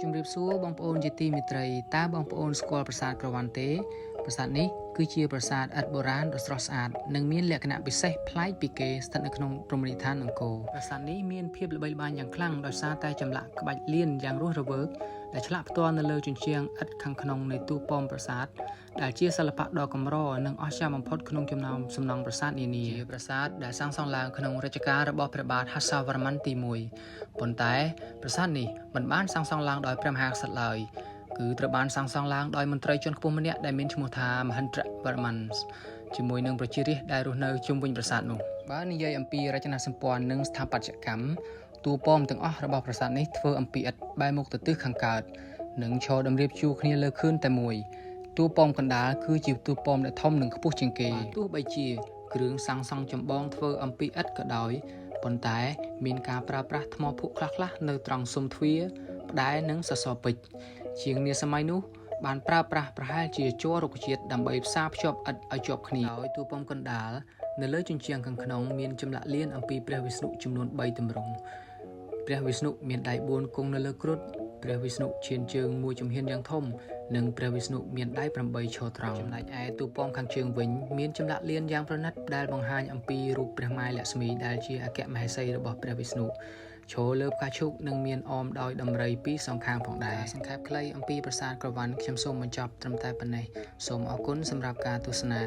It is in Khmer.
ជំរាបសួរបងប្អូនជាទីមេត្រីតើបងប្អូនស្គាល់ប្រាសាទក្រវ៉ាន់ទេប្រាសាទនេះគឺជាប្រាសាទឥដ្ឋបុរាណដ៏ស្រស់ស្អាតនិងមានលក្ខណៈពិសេសប្លែកពីគេស្ថិតនៅក្នុងព្រំប្រធានអង្គរប្រាសាទនេះមានភាពល្បីល្បាញយ៉ាងខ្លាំងដោយសារតែចម្លាក់ក្បាច់លៀនយ៉ាងរស់រវើកដែលឆ្លាក់ផ្ទាល់នៅលើជញ្ជាំងឥដ្ឋខាងក្នុងនៃតួប៉មប្រាសាទដែលជាសិល្បៈដ៏កម្រនិងអស្ចារ្យបំផុតក្នុងចំណោមសំណង់ប្រាសាទនានាជាប្រាសាទដែលសាងសង់ឡើងក្នុងរជ្ជកាលរបស់ព្រះបាទហស្សវរ្ម័នទី1ប៉ុន្តែប្រាសាទនេះមិនបានសាងសង់ឡើងដោយព្រះមហាក្សត្រឡើយគឺត្រូវបានសាងសង់ឡើងដោយមន្ត្រីជាន់ខ្ពស់ម្នាក់ដែលមានឈ្មោះថាមហិន្ទ្រវរ្ម័នជាមួយនឹងប្រជារាស្ត្រដែលរស់នៅជុំវិញប្រាសាទនោះបើនិយាយអំពីរចនាសម្ព័ន្ធនិងស្ថាបត្យកម្មតួប៉មទាំងអស់របស់ប្រាសាទនេះធ្វើអំពីឥដ្ឋបែរមុខទៅទិសខាងកើតនិងឈរតម្រៀបជួរគ្នាលើខឿនតែមួយតួប៉មកណ្ដាលគឺជាតួប៉មដែលធំនិងខ្ពស់ជាងគេទោះបីជាគ្រឿងសាងសង់ចម្បងធ្វើអំពីឥដ្ឋក៏ដោយប៉ុន្តែមានការប្រើប្រាស់ថ្មភក់ខ្លះៗនៅត្រង់ស៊ុមទ្វារផ្តែរនិងសសរពេជ្រជាងនាសម័យនោះបានប្រើប្រាស់ប្រហែលជាជ័ររុក្ខជាតិដើម្បីផ្សារភ្ជាប់ឥដ្ឋឲ្យជាប់គ្នាដោយតួប៉មកណ្ដាលនៅលើជញ្ជាំងខាងក្នុងមានចម្លាក់លៀនអំពីព្រះវិស្ណុចំនួន3ទម្រង់ព្រះវិស្ណុមានដៃ4គង់នៅលើគ្រុឌព្រះវិស្ណុឈានជើងមួយជំហានយ៉ាងធំនិងព្រះវិស្ណុមានដៃ8ឈរត្រង់ចំណែកឯតួប៉មខាងជើងវិញមានចម្លាក់លៀនយ៉ាងប្រណិតដែលបង្ហាញអំពីរូបព្រះម៉ែលក្ស្មីដែលជាអគ្គមហេសីរបស់ព្រះវិស្ណុឈរលើផ្កាឈូកនិងមានអមដោយដំរីពីរសងខាងផងដែរសង្ខេបខ្លីអំពីប្រាសាទក្រវ៉ាន់ខ្ញុំសូមបញ្ចប់ត្រឹមតែប៉ុណ្ណេះសូមអរគុណសម្រាប់ការទស្សនា